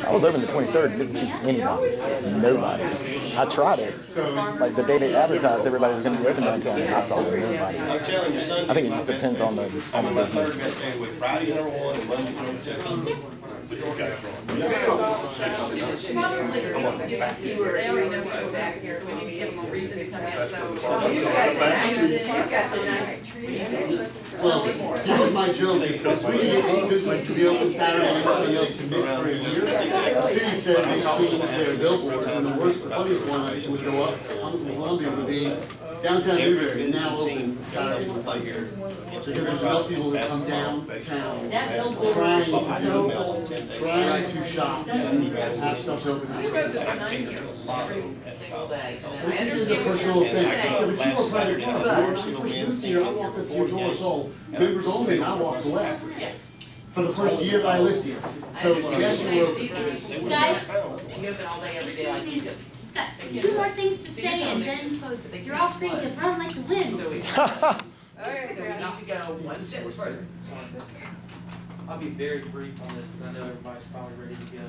I was open the 23rd, didn't see anybody. Nobody. I tried it. Like the day they advertised everybody was going to be open downtown, I saw nobody. I think it just depends on the business. Well, here's my joke. Because we didn't get any business to be open Saturday and everybody else commit for a year. The city said they changed their billboards, and the funniest one I think would go up in Columbia would be downtown Newberry, now open Saturday and Sundays. Because there's enough people that come downtown trying to shop and have stuff open. We wrote this for 9 years, every single day. I understand a personal thing. Yeah, but you were private club. When I first moved here, I walked up to your door, saw members only, and I walked away. Yes. For the first year that I lived here. So yes, you were. Guys, We open all day, every day like you do. he's got 2 more things to say, and then you're all free to run like the wind. So we need to go one step further. I'll be very brief on this because I know everybody's probably ready to go.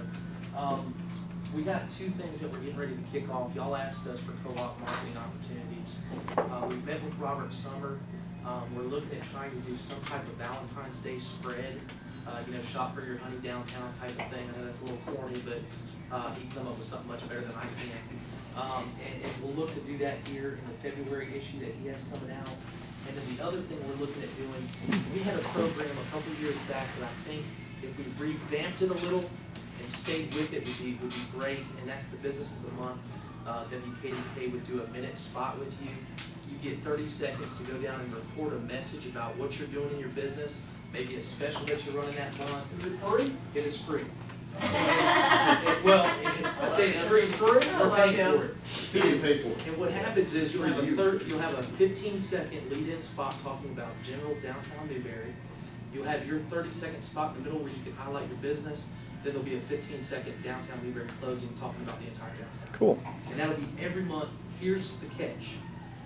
We got 2 things that we're getting ready to kick off. Y'all asked us for co-op marketing opportunities. We met with Robert Summer. We're looking at trying to do some type of Valentine's Day spread. Shop for your honey downtown type of thing. I know that's a little corny, but he can come up with something much better than I can. And we'll look to do that here in the February issue that he has coming out. And then the other thing we're looking at doing, we had a program a couple years back that I think if we revamped it a little and stayed with it would be great, and that's the Business of the Month. WKDK would do a minute spot with you. You get 30 seconds to go down and record a message about what you're doing in your business, maybe a special that you're running that month. Is it free? It is free. Well, I say it's free or pay for it. The city will pay for it. And what happens is you'll have a 15-second lead-in spot talking about general downtown Newberry. You'll have your 30-second spot in the middle where you can highlight your business. Then there'll be a 15-second downtown Newberry closing talking about the entire downtown. Cool. And that'll be every month. Here's the catch.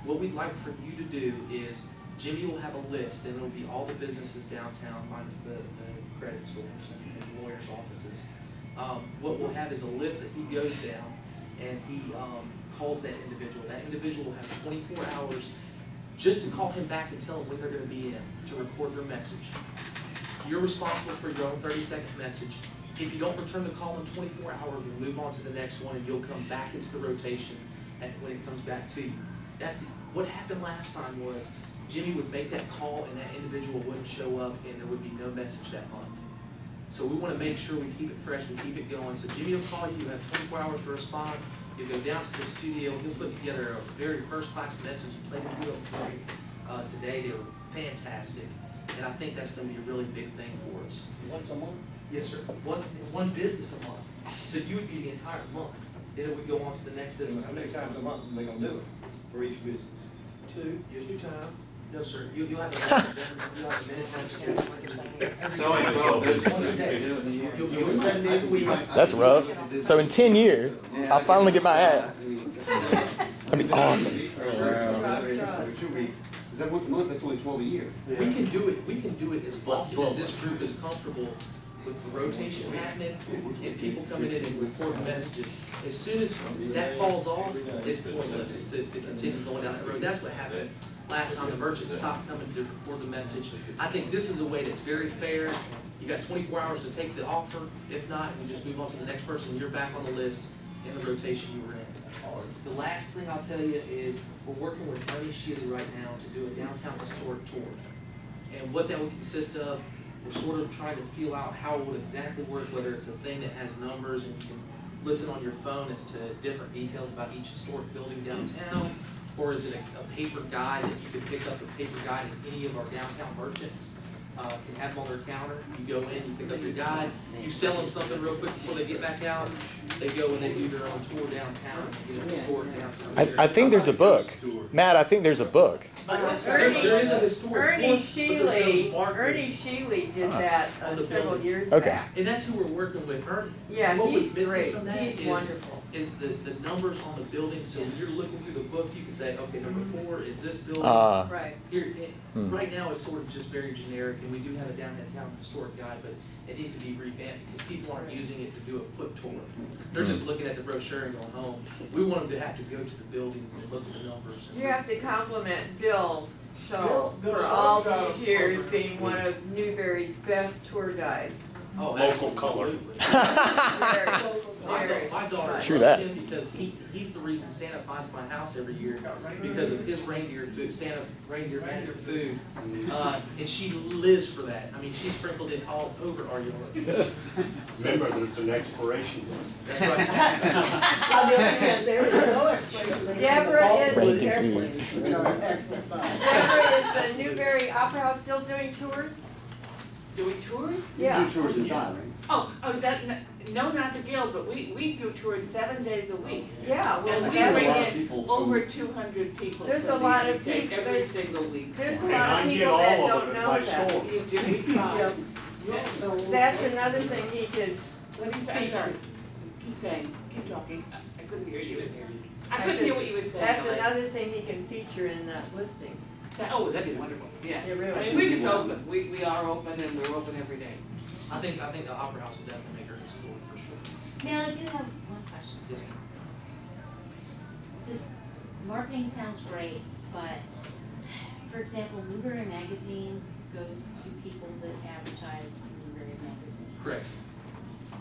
What we'd like for you to do is Jimmy will have a list, and it'll be all the businesses downtown minus the credit stores and lawyers' offices. What we'll have is a list that he goes down and he calls that individual. That individual will have 24 hours just to call him back and tell him when they're going to be in to record their message. You're responsible for your own 30-second message. If you don't return the call in 24 hours, we'll move on to the next one and you'll come back into the rotation when it comes back to you. What happened last time was Jimmy would make that call and that individual wouldn't show up and there would be no message that month. So we want to make sure we keep it fresh, we keep it going. So Jimmy will call you, you have 24 hours to respond. You go down to the studio, he'll put together a very first-class message. He played it real great today. They were fantastic. And I think that's going to be a really big thing for us. Once a month? Yes, sir. One business a month. So you would be the entire month. Then it would go on to the next business. How many times a month are they going to do it for each business? 2 times. No, sir. You'll have a minute So it's 12 businesses. You'll 7 days a week. That's rough. So in 10 years, I'll finally get my ad. That'd be awesome. Every 2 weeks. Is that once a month? That's only 12 a year. We can do it. We can do it as often as this group is comfortable with the rotation happening and people coming in and recording messages. As soon as that falls off, it's pointless to continue going down that road. That's what happened last time. The merchants stopped coming to record the message. I think this is a way that's very fair. You got 24 hours to take the offer. If not, we just move on to the next person. You're back on the list in the rotation you were in. The last thing I'll tell you is we're working with Ernie Shealy right now to do a downtown historic tour. And what that would consist of, we're sort of trying to feel out how it would exactly work, whether it's a thing that has numbers and you can listen on your phone as to different details about each historic building downtown, or is it a paper guide that you could pick up a paper guide at any of our downtown merchants can have them on their counter. You go in, you pick up your guide, you sell them something real quick before they get back out. They go and they do their own tour downtown, historic downtown. I think there's a book. Matt, I think there's a book. There is a historic Ernie book, Shealy did that several years back. And that's who we're working with, Ernie. Yeah, what was he's missing great. from that He's wonderful. Is the numbers on the building. So when you're looking through the book, you can say, okay, number 4 is this building. Right. Here, right now it's sort of just very generic, and we do have a downtown historic guide, but it needs to be revamped because people aren't using it to do a foot tour. They're just looking at the brochure and going home. We want them to have to go to the buildings and look at the numbers. You have to compliment Bill Shaw Bill for Shaw's all got these a years program. being one of Newberry's best tour guides. Oh, Local color. My daughter True loves that. him because he's the reason Santa finds my house every year because of his reindeer food, Santa reindeer magic food, and she lives for that. I mean, she sprinkled it all over our yard. Remember, there's an expiration date. That's right. On the other hand, there is no explanation. Deborah is- With airplanes, which are excellent fun. Deborah, is the Newberry Opera House still doing tours? Doing tours? You Yeah. do tours inside, right? Oh, no, not the Guild, but we do tours 7 days a week. Yeah, well, And we that's a bring lot of in people from- over 200 people There's from a the lot United of States people. every There's- single week. there's a And lot I of can get people that all of don't it at know my that. store. You do? Yeah. Yeah, so- That's another thing he could, What is, I'm sorry, keep saying, keep talking, I couldn't hear She you. didn't hear you. I couldn't hear what you were saying. that's Elaine. another thing he can feature in that listing. Oh, that'd be wonderful, yeah. It really I mean, is. we're just open, we are open and we're open every day. I think the Opera House will definitely make her explore for sure. Now, I do have one question. Yes, ma'am. This marketing sounds great, but for example, Newberry Magazine goes to people that advertise in Newberry Magazine. Correct.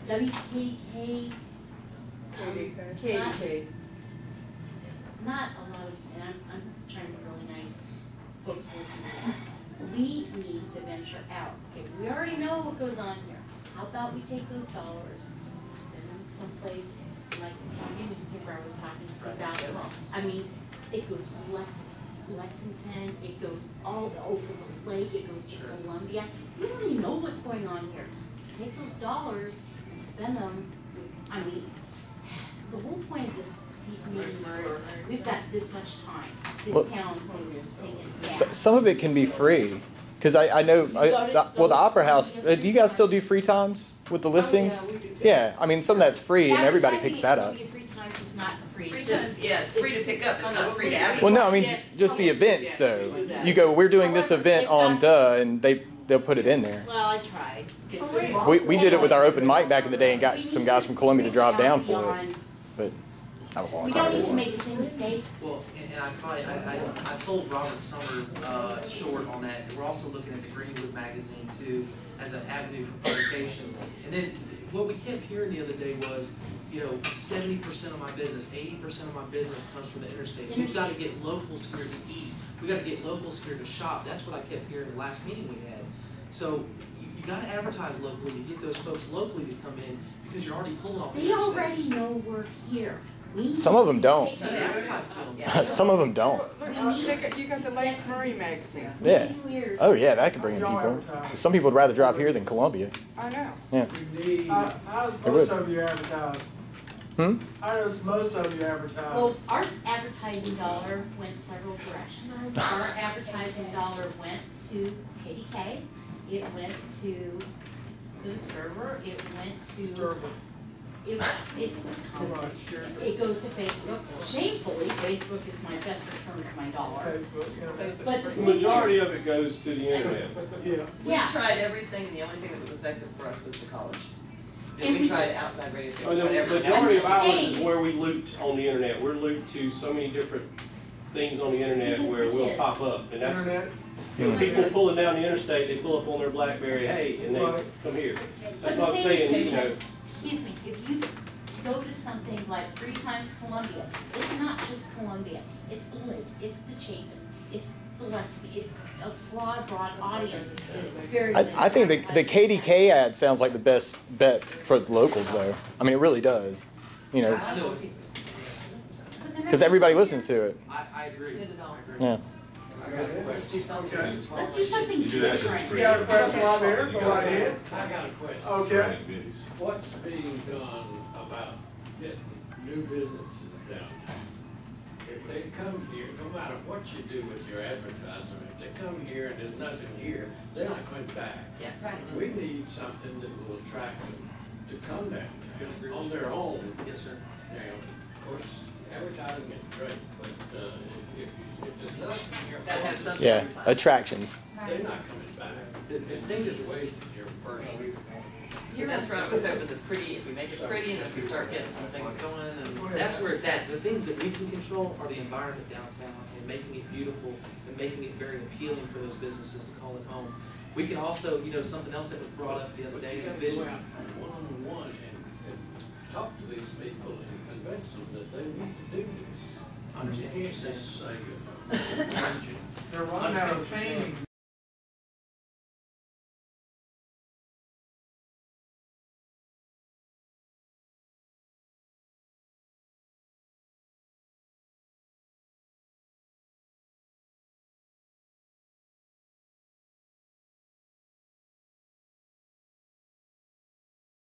WKK, Katie. not a lot of, and I'm trying to be really nice, folks listen to that. We need to venture out. Okay, we already know what goes on here. How about we take those dollars, spend them someplace like the county newspaper I was talking to you about. I mean, it goes to Lexington, it goes all over the lake, it goes to Columbia. We don't even know what's going on here. So take those dollars and spend them. I mean, the whole point of these meetings were, we've got this much time. This Well- town is singing back. Some of it can be free, because I know, the Opera House, do you guys still do free times with the listings? Oh, yeah, we do. Yeah, I mean, some of that's free and everybody picks that up. Advertising at Columbia Free Times is not free. Free It's times, just- yeah, it's free to pick up, it's not free to advertise. Well, no, I mean, Yes. just the events Yes, though. we do that. You go, we're doing this However, event they've on got- and they'll put it in there. Well, I tried. We did it with our open mic back in the day and got We some need guys to from Columbia to reach drive out down for it, beyond- but that was a long We time don't need to ago. make the same mistakes. Well, and I sold Robert Summer short on that. And we're also looking at the Greenwood magazine too as an avenue for publication. And then what we kept hearing the other day was, 70% of my business, 80% of my business comes from the interstate. We've got to get locals here to eat. We got to get locals here to shop. That's what I kept hearing the last meeting we had. So you got to advertise locally to get those folks locally to come in because you're already pulling off the They interstates. already know we're here. We need Some of them to don't. take You those- gotta advertise to them. Some of them don't. You got the Lake Murray magazine. Yeah. New Year's. Oh yeah, that could bring in people. Some people would rather drive here than Columbia. I know. Yeah. How does They most would. of you advertise? Hmm? How does most of you Well, advertise? our advertising dollar went several directions. Our advertising dollar went to KDK, it went to the server, it went to, it goes to Facebook. Shamefully, Facebook is my best return for my dollar. Facebook, But the The thing majority is, of it goes to the internet. Yeah. We yeah, tried everything, and the only thing that was effective for us was the college. And And we- we tried outside radio Oh, stations, the tried everything. majority of just ours saying. is where we loot on the internet. We're looped to so many different things on the internet Because where the we'll kids- pop up. And that's, Internet. people pulling down the interstate, they pull up on their BlackBerry, hey, and they Right. come here. but That's the what I'm thing saying, is, excuse me, if you go to something like 3 times Columbia, it's not just Columbia, it's the Lake, it's the Chapin, it's the Lexington, a broad audience is very. I think the KDK ad sounds like the best bet for the locals though. I mean, it really does. I know. Because everybody listens to it. I agree. Yeah. Let's do something. Let's do something different. You got a question right there, go right ahead. I got a question. Okay. What's being done about getting new businesses down? If they come here, no matter what you do with your advertising, if they come here and there's nothing here, they're not going back. Yes. We need something that will attract them to come down here on their own. Yes, sir. Now, of course, advertising is great, but if there's nothing here That has for them, something. Yeah. Attractions. they're not coming back. The thing You is, just wasted your first that's where I was hoping the pretty, if we make it pretty and if we start getting some things going and. That's where it's at. The things that we can control are the environment downtown and making it beautiful and making it very appealing for those businesses to call it home. We can also, you know, something else that was brought up the other day, the vision. Go out one-on-one and talk to these people and convince them that they need to do this. Understand what You you're can't saying. just say, They're running out of training.